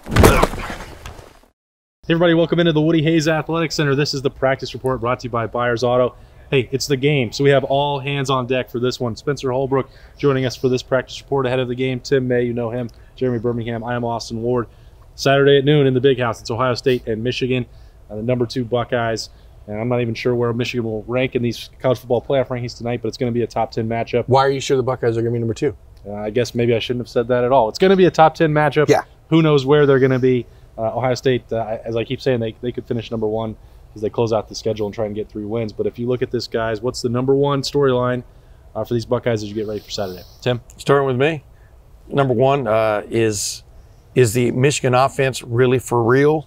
Hey everybody, welcome into the Woody Hayes Athletic Center. This is the practice report brought to you by Buyers Auto. Hey, it's the game, so we have all hands on deck for this one. Spencer Holbrook joining us for this practice report ahead of the game. Tim May, you know him. Jeremy Birmingham, I am Austin Ward. Saturday at noon in the Big House. It's Ohio State and Michigan, the #2 Buckeyes. And I'm not even sure where Michigan will rank in these college football playoff rankings tonight, but it's going to be a top 10 matchup. Why are you sure the Buckeyes are going to be #2? I guess maybe I shouldn't have said that at all. It's going to be a top 10 matchup. Yeah. Who knows where they're going to be. Ohio State, as I keep saying, they could finish #1 as they close out the schedule and try and get 3 wins. But if you look at this, guys, what's the #1 storyline for these Buckeyes as you get ready for Saturday? Tim? Starting with me, #1 is the Michigan offense really for real?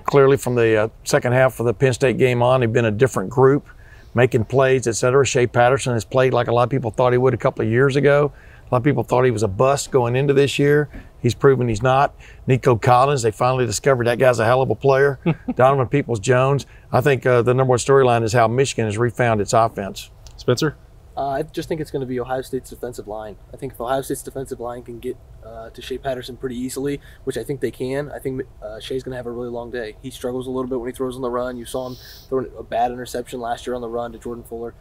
Clearly from the second half of the Penn State game on, they've been a different group, making plays, etc. Shea Patterson has played like a lot of people thought he would a couple of years ago. A lot of people thought he was a bust going into this year. He's proven he's not. Nico Collins, they finally discovered that guy's a hell of a player. Donovan Peoples-Jones. I think the #1 storyline is how Michigan has refound its offense. Spencer? I just think it's going to be Ohio State's defensive line. I think if Ohio State's defensive line can get to Shea Patterson pretty easily, which I think they can, I think Shea's going to have a really long day. He struggles a little bit when he throws on the run. You saw him throw a bad interception last year on the run to Jordan Fuller.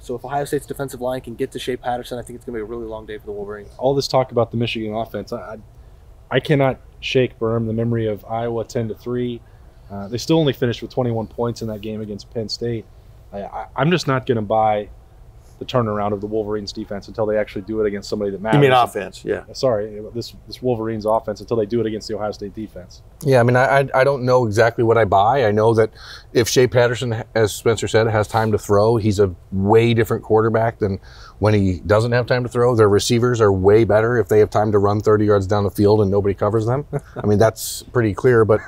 So if Ohio State's defensive line can get to Shea Patterson, I think it's going to be a really long day for the Wolverines. All this talk about the Michigan offense, I cannot shake, Berm, the memory of Iowa 10-3. They still only finished with 21 points in that game against Penn State. I'm just not going to buy the turnaround of the Wolverines defense until they actually do it against somebody that matters. You mean offense, yeah. Sorry, this Wolverines offense until they do it against the Ohio State defense. Yeah, I mean, I don't know exactly what I buy. I know that if Shea Patterson, as Spencer said, has time to throw, he's a way different quarterback than when he doesn't have time to throw. Their receivers are way better if they have time to run 30 yards down the field and nobody covers them. I mean, that's pretty clear. But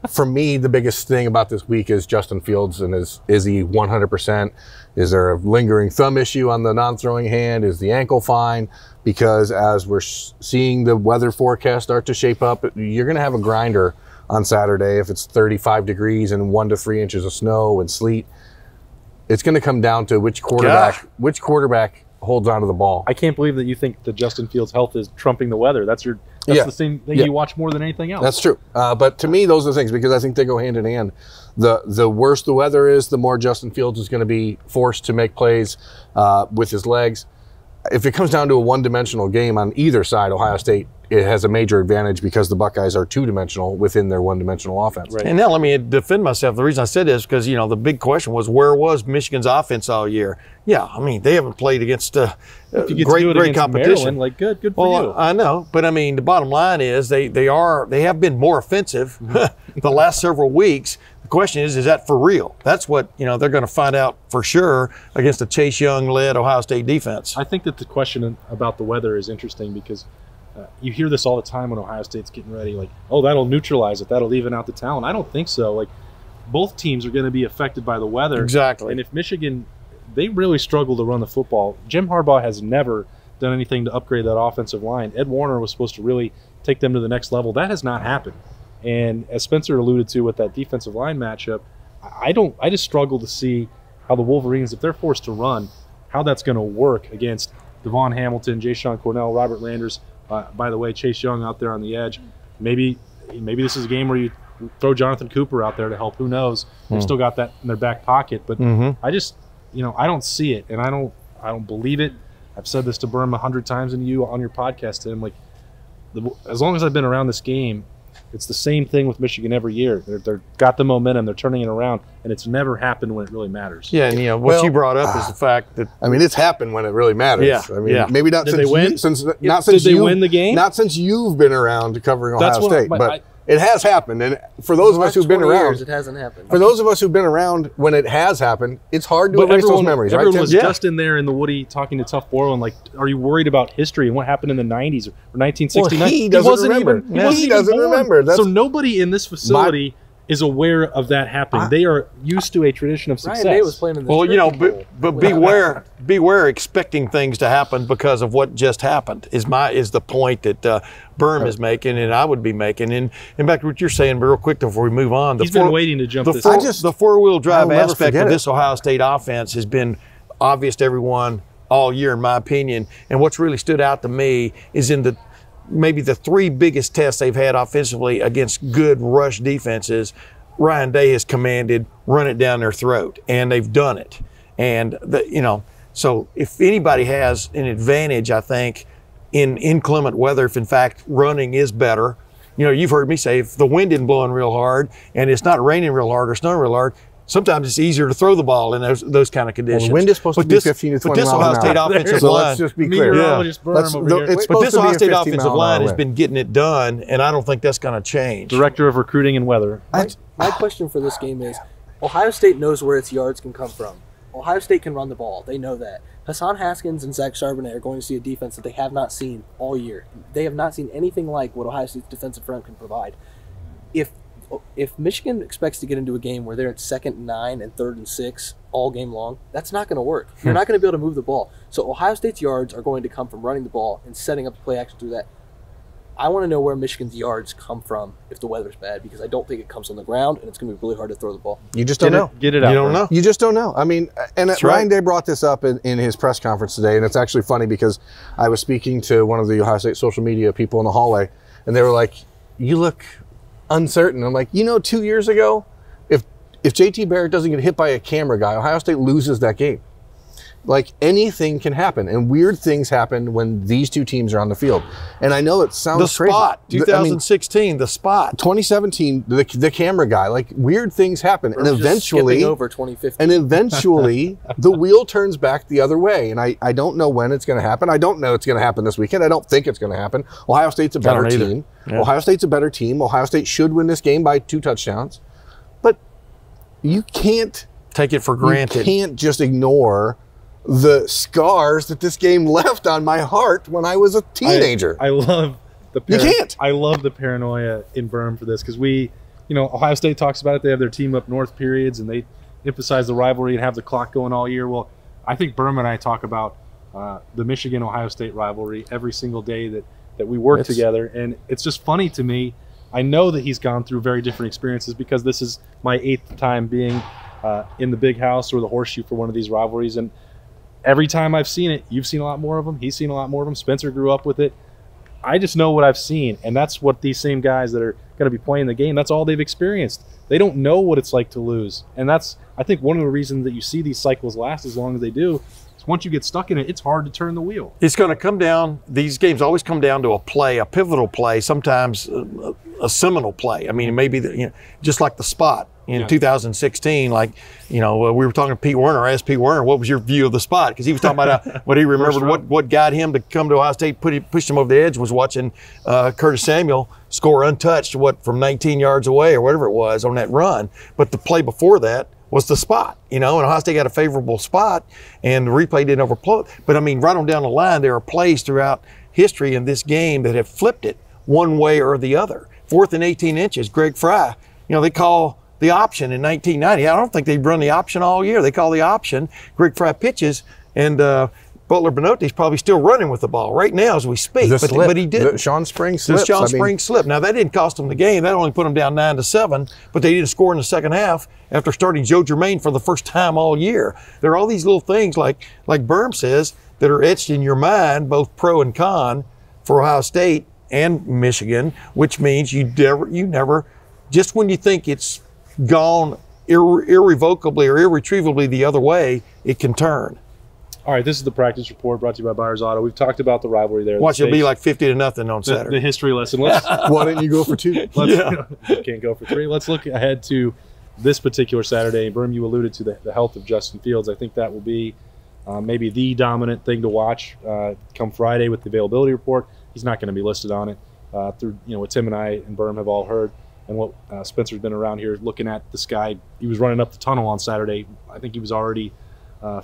for me, the biggest thing about this week is Justin Fields, and is he 100%? Is there a lingering thumb issue on the non-throwing hand? Is the ankle fine? Because as we're seeing the weather forecast start to shape up, you're going to have a grinder on Saturday if it's 35 degrees and 1 to 3 inches of snow and sleet. It's going to come down to which quarterback holds onto the ball. I can't believe that you think that Justin Fields' health is trumping the weather. That's the same thing you watch more than anything else. That's true. But to me, those are the things, because I think they go hand in hand. The worse the weather is, the more Justin Fields is going to be forced to make plays with his legs. If it comes down to a one-dimensional game on either side, Ohio State, it has a major advantage because the Buckeyes are two-dimensional within their one-dimensional offense. Right. And now let me defend myself. The reason I said this is because, the big question was, where was Michigan's offense all year? Yeah, I mean, they haven't played against great competition. Maryland, good for you. I know, but I mean, the bottom line is they have been more offensive the last several weeks. The question is that for real? That's what they're going to find out for sure against a Chase Young-led Ohio State defense. I think that the question about the weather is interesting because you hear this all the time when Ohio State's getting ready, like, oh, that'll neutralize it, that'll even out the talent. I don't think so. Like, both teams are going to be affected by the weather. Exactly. And if Michigan, they really struggle to run the football. Jim Harbaugh has never done anything to upgrade that offensive line. Ed Warner was supposed to really take them to the next level. That has not happened. And as Spencer alluded to with that defensive line matchup, I just struggle to see how the Wolverines, if they're forced to run, how that's going to work against Devon Hamilton, Jayshon Cornell, Robert Landers. By the way, Chase Young out there on the edge. Maybe this is a game where you throw Jonathan Cooper out there to help. Who knows? They've still got that in their back pocket. But I just, I don't see it, and I don't believe it. I've said this to Berm 100 times and you on your podcast, Tim. Like, as long as I've been around this game, it's the same thing with Michigan every year. They're got the momentum, they're turning it around, and it's never happened when it really matters. Yeah, and what you brought up is the fact that it's happened when it really matters. Yeah, I mean, maybe not Did since they win? Did they win the game? Not since you've been around covering Ohio State, but It has happened, and for those of us who've been around, it hasn't happened. For those of us who've been around when it has happened, it's hard to erase those memories, right? Everyone was just in there in the Woody talking to Tough Borland, like, are you worried about history and what happened in the 90s or 1969? Well, he doesn't remember. He doesn't remember. So nobody in this facility is aware of that happening. They are used to a tradition of success. Ryan Day was playing in the but beware expecting things to happen because of what just happened is the point that Berm is making and I would be making. And back to what you're saying real quick before we move on. He's been waiting to jump this. The four-wheel drive aspect of this Ohio State offense has been obvious to everyone all year, in my opinion. And what's really stood out to me is in maybe the 3 biggest tests they've had offensively against good rush defenses, Ryan Day has commanded run it down their throat, and they've done it. And so if anybody has an advantage, I think, in inclement weather, if in fact running is better. You've heard me say if the wind isn't blowing real hard and it's not raining real hard or snowing real hard, sometimes it's easier to throw the ball in those kind of conditions. Well, the wind is supposed to be 15 to 20 miles an hour. But this Ohio State offensive So line, let's just be clear. But this Ohio State offensive line has been getting it done, and I don't think that's going to change. Director of Recruiting and Weather. My question for this game is, Ohio State knows where its yards can come from. Ohio State can run the ball. They know that. Hassan Haskins and Zach Charbonnet are going to see a defense that they have not seen all year. They have not seen anything like what Ohio State's defensive front can provide. If Michigan expects to get into a game where they're at 2nd and 9 and 3rd and 6 all game long, that's not going to work. You're not going to be able to move the ball. So Ohio State's yards are going to come from running the ball and setting up the play action through that. I want to know where Michigan's yards come from if the weather's bad, because I don't think it comes on the ground, and it's going to be really hard to throw the ball. You just don't know. Get it out. You don't know. You just don't know. I mean, and That's Ryan right. Day brought this up in his press conference today, and it's actually funny because I was speaking to one of the Ohio State social media people in the hallway, and they were like, "You look uncertain." I'm like, 2 years ago, if JT Barrett doesn't get hit by a camera guy, Ohio State loses that game. Like, anything can happen, and weird things happen when these two teams are on the field. And I know it sounds crazy. The spot, 2016, the spot. 2017, the camera guy, like, weird things happen, and eventually over 2015. And eventually, the wheel turns back the other way. And I don't know when it's going to happen. I don't know it's going to happen this weekend. I don't think it's going to happen. Ohio State's a better team. Yeah. Ohio State's a better team. Ohio State should win this game by 2 touchdowns. But you can't take it for granted. You can't just ignore the scars that this game left on my heart when I was a teenager. I love the you can't. I love the paranoia in Birmingham for this, because Ohio State talks about it. They have their team up north periods, and they emphasize the rivalry and have the clock going all year. Well, I think Birmingham and I talk about the Michigan-Ohio State rivalry every single day that we work together, and it's just funny to me. I know that he's gone through very different experiences, because this is my 8th time being in the Big House or the Horseshoe for one of these rivalries, and every time I've seen it, you've seen a lot more of them. He's seen a lot more of them. Spencer grew up with it. I just know what I've seen, and that's what these same guys that are going to be playing the game, that's all they've experienced. They don't know what it's like to lose, and that's, I think, one of the reasons that you see these cycles last as long as they do. Is once you get stuck in it, it's hard to turn the wheel. It's going to come down, these games always come down to a play, a pivotal play, sometimes a seminal play. I mean, maybe just like the spot in 2016, like, we were talking to Pete Werner. I asked Pete Werner, what was your view of the spot? Because he was talking about what he remembered, what got him to come to Ohio State, pushed him over the edge, was watching Curtis Samuel score untouched, from 19 yards away or whatever it was on that run. But the play before that was the spot, and Ohio State got a favorable spot, and the replay didn't overflow. But, I mean, right on down the line, there are plays throughout history in this game that have flipped it one way or the other. 4th and 18 inches, Greg Fry, they call the option in 1990. I don't think they've run the option all year. They call the option. Greg Fry pitches, and Butler Benotti's probably still running with the ball right now as we speak. But he didn't. Sean Springs slipped. Sean Springs slipped. Now, that didn't cost them the game. That only put them down 9-7, but they didn't score in the second half after starting Joe Germain for the first time all year. There are all these little things, like Berm says, that are etched in your mind, both pro and con, for Ohio State and Michigan, which means you never, just when you think it's gone irrevocably or irretrievably the other way, it can turn. All right, this is the practice report brought to you by Byers Auto. We've talked about the rivalry there. Watch it be like 50-0 on Saturday. The history lesson. Why didn't you go for 2? Can't go for 3. Let's look ahead to this particular Saturday. Berm, you alluded to the health of Justin Fields. I think that will be maybe the dominant thing to watch come Friday with the availability report. He's not going to be listed on it through what Tim and I and Berm have all heard. And what Spencer's been around here looking at the sky. He was running up the tunnel on Saturday. I think he was already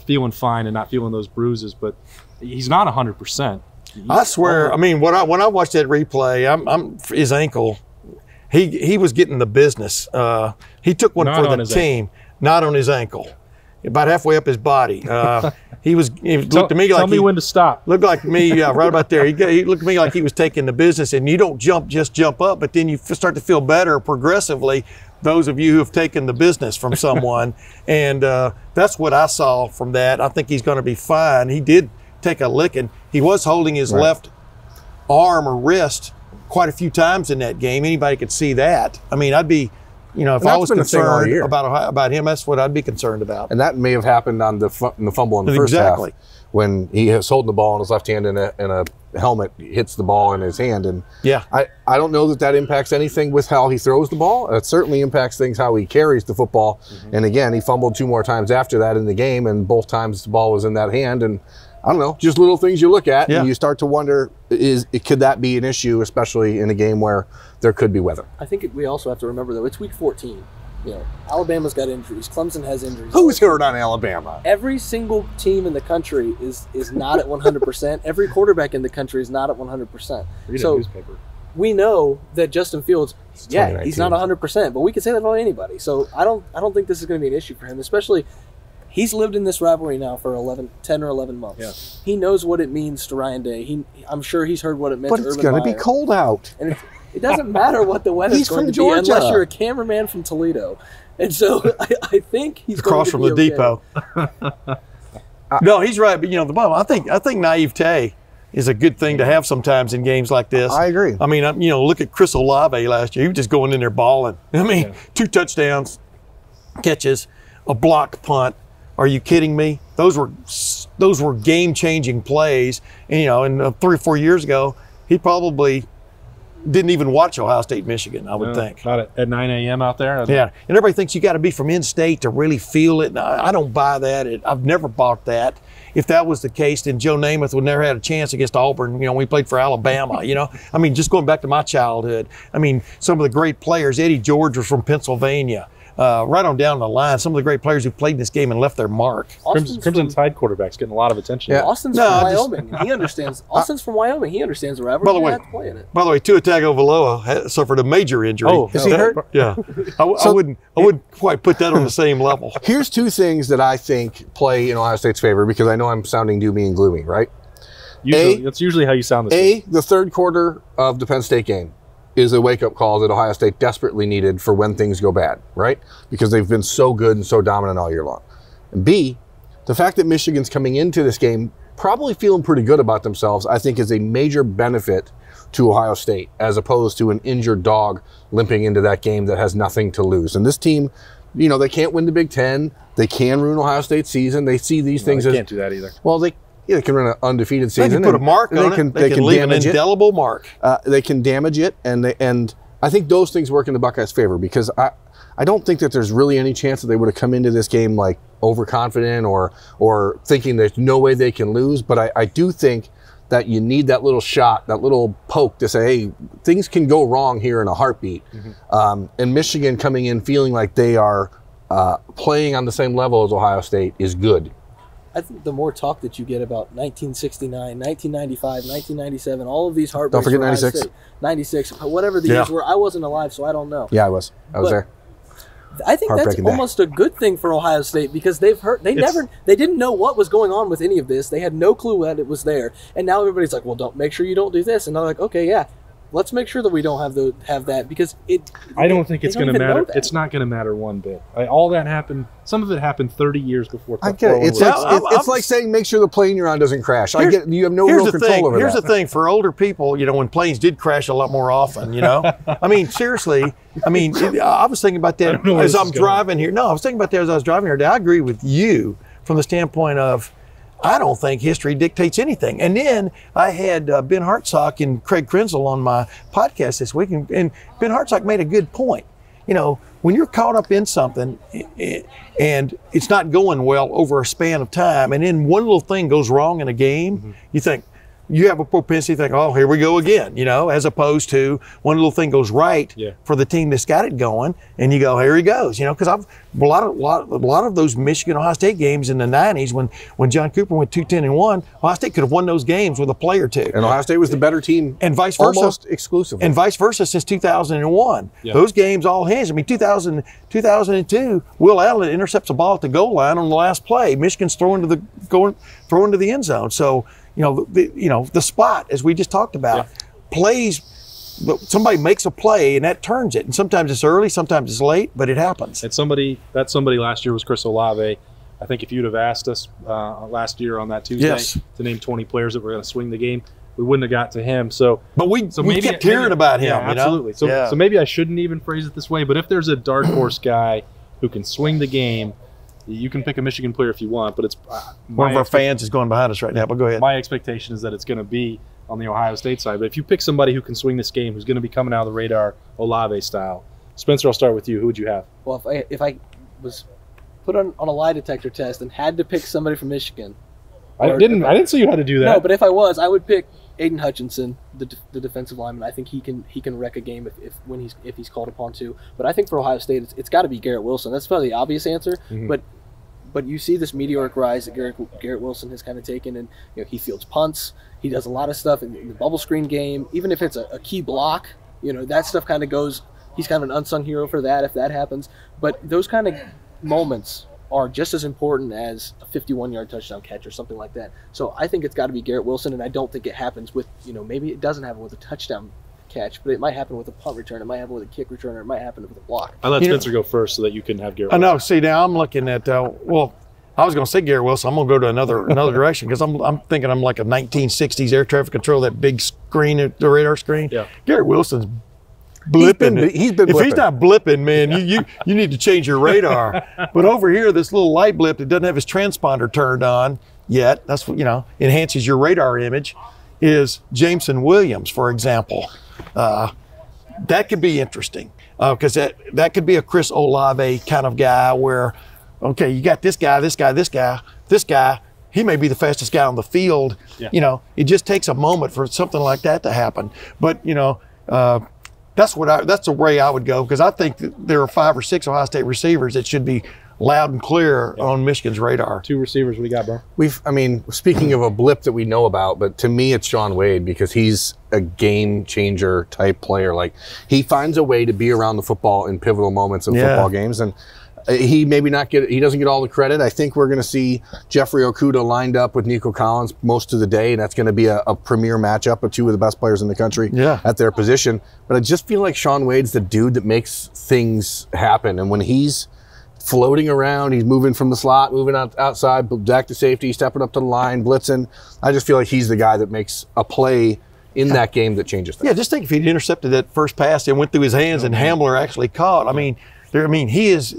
feeling fine and not feeling those bruises, but he's not 100%. I swear, I mean, when I watched that replay, his ankle, he was getting the business. He took one for the team, not on his ankle, about halfway up his body. He looked to me like, tell me when to stop. Looked like me right about there. He looked to me like he was taking the business, and you don't just jump up, but then you start to feel better progressively. Those of you who have taken the business from someone, and that's what I saw from that. I think he's going to be fine. He did take a licking. He was holding his left arm or wrist quite a few times in that game. Anybody could see that. I mean, I'd be, if I was concerned about him, that's what I'd be concerned about. And that may have happened on the fumble in the first half, when he was holding the ball in his left hand and a helmet hits the ball in his hand. And yeah, I don't know that impacts anything with how he throws the ball. It certainly impacts things how he carries the football. And again, he fumbled 2 more times after that in the game, and both times the ball was in that hand. And I don't know, just little things you look at and you start to wonder, could that be an issue, especially in a game where there could be weather? I think we also have to remember, though, it's week 14. Alabama's got injuries. Clemson has injuries. Who's hurt on Alabama? Every single team in the country is not at 100%. Every quarterback in the country is not at 100%. Read a newspaper. We know that Justin Fields, he's not 100%, but we can say that about anybody. So I don't think this is going to be an issue for him, especially he's lived in this rivalry now for 10 or 11 months. Yeah. He knows what it means to Ryan Day. I'm sure he's heard what it meant to Urban Meyer. But it's going to be cold out. And it doesn't matter what the weather's going to be unless you're a cameraman from Toledo. And so I think he's across from the depot. No, he's right. But the bottom, I think naivete is a good thing to have sometimes in games like this. I agree. I mean, look at Chris Olave last year. He was just going in there balling. I mean, 2 touchdowns, catches, a blocked punt. Are you kidding me? Those were game-changing plays. And 3 or 4 years ago, he probably didn't even watch Ohio State, Michigan, I would think. Not at 9 a.m. out there? Yeah, and everybody thinks you got to be from in-state to really feel it. I don't buy that. I've never bought that. If that was the case, then Joe Namath would never had a chance against Auburn. We played for Alabama, I mean, just going back to my childhood. I mean, some of the great players, Eddie George was from Pennsylvania. Right on down the line, some of the great players who played in this game and left their mark. Crimson Tide quarterback's getting a lot of attention. Yeah. Austin's from Wyoming. He understands. Austin's from Wyoming. He understands the rivalry. By the way, Tua Tagovailoa suffered a major injury. Oh, is he hurt? Yeah, I wouldn't quite put that on the same level. Here's 2 things that I think play in Ohio State's favor, because I know I'm sounding doomy and gloomy, right? That's usually how you sound. The third quarter of the Penn State game is a wake-up call that Ohio State desperately needed for when things go bad, right? Because they've been so good and so dominant all year long. And B, the fact that Michigan's coming into this game probably feeling pretty good about themselves, I think is a major benefit to Ohio State, as opposed to an injured dog limping into that game that has nothing to lose. And this team, they can't win the Big Ten. They can ruin Ohio State's season. They see these things they can't do that either. Well, they can run an undefeated season. They can put a mark on it. They can leave an indelible mark. They can damage it, and I think those things work in the Buckeyes' favor, because I don't think that there's really any chance that they would have come into this game like overconfident or thinking there's no way they can lose. But I do think that you need that little shot, that little poke to say, hey, things can go wrong here in a heartbeat. And Michigan coming in feeling like they are playing on the same level as Ohio State is good. I think the more talk that you get about 1969, 1995, 1997, all of these heartbreaks. Don't forget 96. 96, whatever the years were. I wasn't alive, so I don't know. Yeah, I was there. I think that's almost a good thing for Ohio State, because they didn't know what was going on with any of this. They had no clue that it was there. And now everybody's like, well, make sure you don't do this. And they're like, okay, yeah. Let's make sure that we don't have that, because I don't think it's going to matter. It's not going to matter one bit. All that happened. Some of it happened 30 years before. I get it. It's like saying make sure the plane you're on doesn't crash. I get it. You have no real control over that. Here's the thing for older people. When planes did crash a lot more often. I mean, seriously. I mean, I was thinking about that as I'm driving here. No, I was thinking about that as I was driving here. I agree with you from the standpoint of, I don't think history dictates anything. And then I had Ben Hartsock and Craig Krenzel on my podcast this week, and Ben Hartsock made a good point. When you're caught up in something and it's not going well over a span of time, and then one little thing goes wrong in a game, you think, you have a propensity to think, oh, here we go again, as opposed to one little thing goes right for the team that's got it going, and you go, here he goes, because I've a lot of those Michigan Ohio State games in the 90s when John Cooper went 2-10-1, Ohio State could have won those games with a play or two. And Ohio State was the better team, and vice versa, almost exclusively. And vice versa since 2001. Those games all hinged. I mean, 2002, Will Allen intercepts a ball at the goal line on the last play. Michigan's throwing to the end zone. So, the spot, as we just talked about, plays, somebody makes a play and that turns it. And sometimes it's early, sometimes it's late, but it happens. And somebody last year was Chris Olave. I think if you'd have asked us last year on that Tuesday to name 20 players that were going to swing the game, we wouldn't have got to him. So, but we kept hearing about him. Yeah, absolutely. You know? So maybe I shouldn't even phrase it this way. But if there's a dark horse guy who can swing the game, you can pick a Michigan player if you want. But it's one of our fans is going behind us right now. But go ahead. My expectation is that it's going to be on the Ohio State side. But if you pick somebody who can swing this game, who's going to be coming out of the radar, Olave style. Spencer, I'll start with you. Who would you have? Well, if I was put on a lie detector test and had to pick somebody from Michigan, I didn't say you had to do that. No, but if I was, I would pick Aiden Hutchinson, the defensive lineman. I think he can wreck a game if he's called upon to. But I think for Ohio State, it's got to be Garrett Wilson. That's probably the obvious answer. Mm-hmm. But you see this meteoric rise that Garrett Wilson has kind of taken, and he fields punts. He does a lot of stuff in the bubble screen game. Even if it's a key block, that stuff kind of goes. He's kind of an unsung hero for that if that happens. But those kind of moments are just as important as a 51-yard touchdown catch or something like that. So I think it's got to be Garrett Wilson, and I don't think it happens with, maybe it doesn't happen with a touchdown catch, but it might happen with a punt return, it might happen with a kick return, or it might happen with a block. I let Spencer go first so that you can have Garrett Wilson. I know. See, now I'm looking at, I was going to say Garrett Wilson. I'm going to go to another direction because I'm thinking I'm like a 1960s air traffic control, that big screen, the radar screen. Yeah. Garrett Wilson's blipping. He's been blipping. If he's not blipping, man, you need to change your radar. But over here, this little light blip that doesn't have his transponder turned on yet, that's what, enhances your radar image, is Jameson Williams, for example. That could be interesting because that could be a Chris Olave kind of guy where, okay, you got this guy, he may be the fastest guy on the field. Yeah. It just takes a moment for something like that to happen. But, that's the way I would go, because I think that there are 5 or 6 Ohio State receivers that should be loud and clear on Michigan's radar. 2 receivers, what do you got, bro? Speaking of a blip that we know about, but to me it's Shaun Wade, because he's a game changer type player. Like, he finds a way to be around the football in pivotal moments in football games, and he doesn't get all the credit. I think we're going to see Jeffrey Okudah lined up with Nico Collins most of the day, and that's going to be a premier matchup of 2 of the best players in the country at their position. But I just feel like Shaun Wade's the dude that makes things happen. And when he's floating around, he's moving from the slot, moving outside, back to safety, stepping up to the line, blitzing. I just feel like he's the guy that makes a play in that game that changes things. Yeah, just think if he'd intercepted that first pass and went through his hands and Hamler actually caught. He is.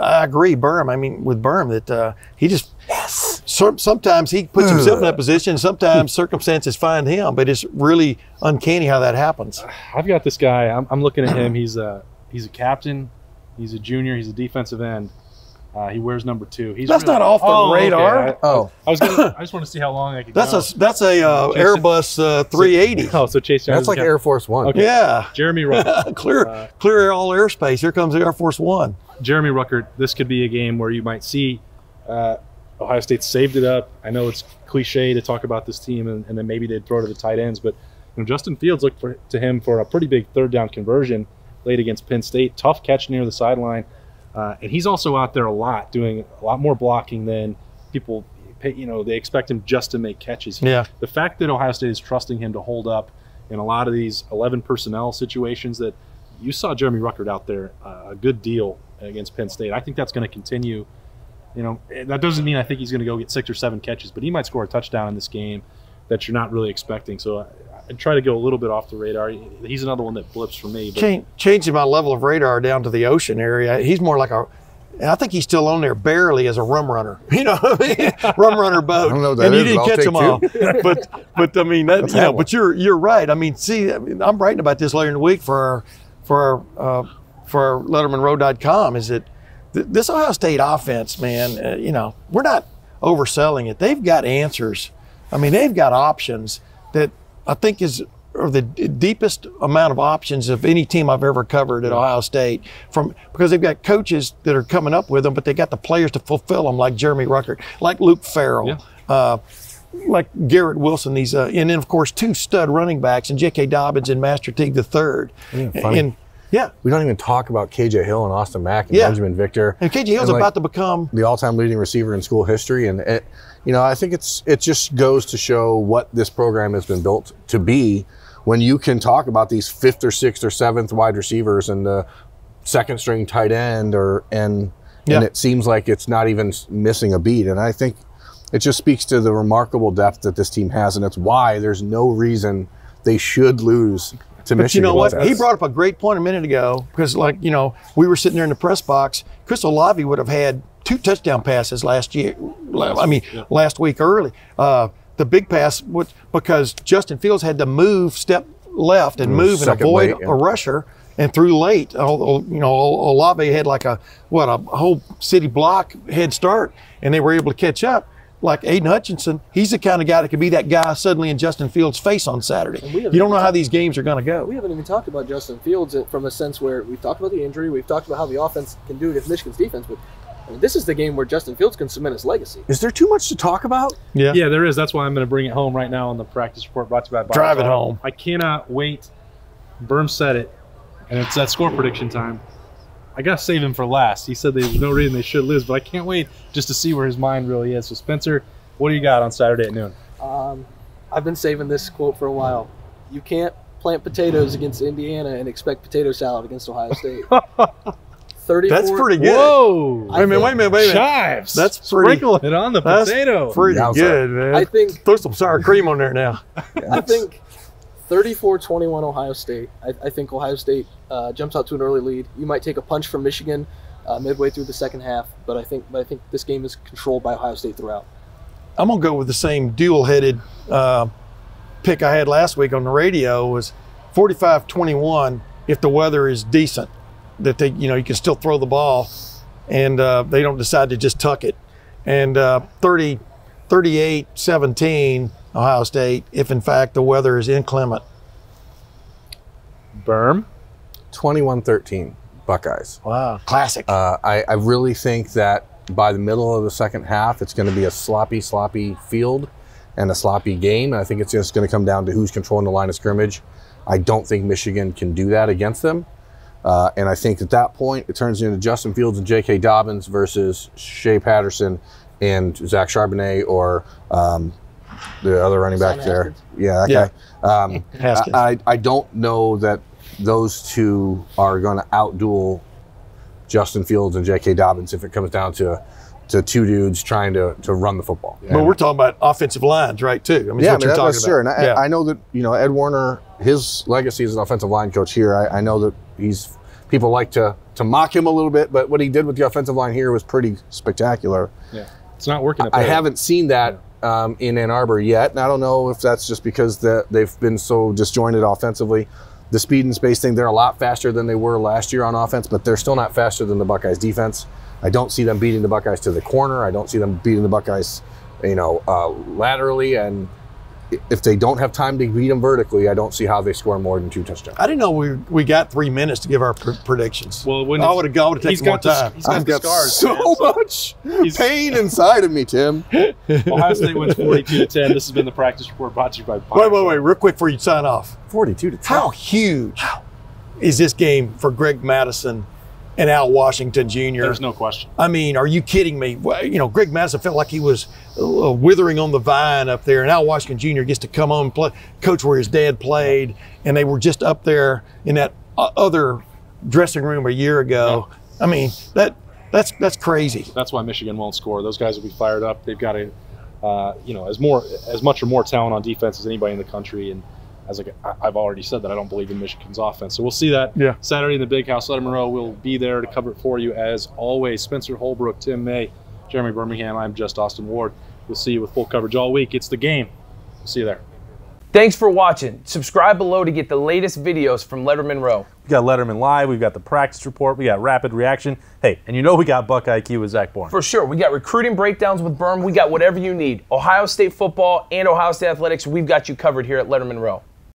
I agree, with Berm, that he just. Yes. Sometimes he puts himself in that position. Sometimes circumstances find him, but it's really uncanny how that happens. I've got this guy. I'm looking at him. He's a captain. He's a junior. He's a defensive end. He wears number 2. That's not off the radar. Okay. I just want to see how long I can go. That's a Airbus 380. So Chase Young. That's like Air Force One. Okay. Yeah. Jeremy Ruckert. clear all airspace. Here comes the Air Force One. Jeremy Ruckert. This could be a game where you might see Ohio State saved it up. I know it's cliche to talk about this team and then maybe they'd throw to the tight ends, but Justin Fields looked to him for a pretty big 3rd down conversion late against Penn State. Tough catch near the sideline. And he's also out there a lot, doing a lot more blocking than people, they expect him just to make catches. Yeah. The fact that Ohio State is trusting him to hold up in a lot of these 11 personnel situations, that you saw Jeremy Ruckert out there a good deal against Penn State. I think that's going to continue. That doesn't mean I think he's going to go get 6 or 7 catches, but he might score a touchdown in this game that you're not really expecting. So I'd try to go a little bit off the radar. He's another one that blips for me. But changing my level of radar down to the ocean area, he's more like I think he's still on there barely as a rum runner. Rum runner boat. I don't know what that and is, you didn't catch them all. But you're right. I'm writing about this later in the week for LettermenRow.com. Is that this Ohio State offense, man? We're not overselling it. They've got answers. They've got options that I think are the deepest amount of options of any team I've ever covered at Ohio State, because they've got coaches that are coming up with them, but they got the players to fulfill them, like Jeremy Ruckert, like Luke Farrell, like Garrett Wilson, and then of course 2 stud running backs, and J.K. Dobbins and Master Teague III. We don't even talk about KJ Hill and Austin Mack and Benjamin Victor. And KJ Hill's about to become the all-time leading receiver in school history, and I think it just goes to show what this program has been built to be, when you can talk about these 5th or 6th or 7th wide receivers and the 2nd string tight end, and it seems like it's not even missing a beat. And I think It just speaks to the remarkable depth that this team has, and it's why there's no reason they should lose to Michigan. But you know what? He brought up a great point a minute ago, because, like, you know, we were sitting there in the press box. Chris Olave would have had 2 touchdown passes last week early. The big pass, because Justin Fields had to step left and move and avoid a rusher, and threw late. You know, Olave had like a whole city block head start, and they were able to catch up. Like Aiden Hutchinson, he's the kind of guy that could be that guy suddenly in Justin Fields' face on Saturday. You don't know how these games are going to go. We haven't even talked about Justin Fields from a sense where we've talked about the injury, we've talked about how the offense can do against Michigan's defense, but I mean, this is the game where Justin Fields can cement his legacy. Is there too much to talk about? Yeah, there is. That's why I'm going to bring it home right now on the practice report brought to you by Drive it home. I cannot wait. Berm said it, and it's that score prediction time. I got to save him for last. He said there's no reason they should lose, but I can't wait just to see where his mind really is. So, Spencer, what do you got on Saturday at noon? I've been saving this quote for a while. You can't plant potatoes against Indiana and expect potato salad against Ohio State. 34. That's pretty good. Whoa! Wait a minute. Chives. That's pretty. Sprinkle it on the potato. That's pretty good, man. I think throw some sour cream on there now. I think 34-21 Ohio State. I think Ohio State jumps out to an early lead. You might take a punch from Michigan midway through the second half, but I think this game is controlled by Ohio State throughout. I'm gonna go with the same dual-headed pick I had last week on the radio. Was 45-21 if the weather is decent, that you can still throw the ball, and they don't decide to just tuck it. And 38-17 Ohio State if in fact the weather is inclement. Berm. 21-13 Buckeyes. Wow, classic. I really think that by the middle of the second half, it's going to be a sloppy field and a sloppy game. And I think it's just going to come down to who's controlling the line of scrimmage. I don't think Michigan can do that against them. And I think at that point, it turns into Justin Fields and J.K. Dobbins versus Shea Patterson and Zach Charbonnet, or the other running back there. Yeah, that guy. I don't know that those two are going to outduel Justin Fields and J.K. Dobbins if it comes down to two dudes trying to run the football. But we're talking about offensive lines, right, too? I mean, that's sure. And I know that, Ed Warner, his legacy as an offensive line coach here, I know that people like to mock him a little bit, but what he did with the offensive line here was pretty spectacular. Yeah, it's not working. I haven't seen that in Ann Arbor yet, and I don't know if that's just because they've been so disjointed offensively. The speed and space thing, they're a lot faster than they were last year on offense, but they're still not faster than the Buckeyes defense. I don't see them beating the Buckeyes to the corner. I don't see them beating the Buckeyes, laterally. And if they don't have time to beat them vertically, I don't see how they score more than 2 touchdowns. I didn't know we got 3 minutes to give our predictions. Well, I would have taken more time. I've got scars, so much pain inside of me, Tim. Ohio State wins 42-10. This has been the practice report brought to you by Wait, real quick before you sign off. 42-10. How huge is this game for Greg Madison and Al Washington Jr.? There's no question. I mean, are you kidding me? Greg Madison felt like he was withering on the vine up there, and Al Washington Jr. gets to come on and play, coach where his dad played, and they were just up there in that other dressing room a year ago. Yeah. I mean, that's crazy. That's why Michigan won't score. Those guys will be fired up. They've got as much or more talent on defense as anybody in the country, and I've already said that I don't believe in Michigan's offense. So we'll see that Saturday in the Big House. Lettermen Row will be there to cover it for you as always. Spencer Holbrook, Tim May, Jeremy Birmingham. I'm just Austin Ward. We'll see you with full coverage all week. It's the game. We'll see you there. Thanks for watching. Subscribe below to get the latest videos from Lettermen Row. We got Letterman Live. We've got the practice report. We got rapid reaction. Hey, and we got Buck IQ with Zach Bourne. For sure. We got recruiting breakdowns with Berm. We got whatever you need. Ohio State football and Ohio State athletics. We've got you covered here at Lettermen Row.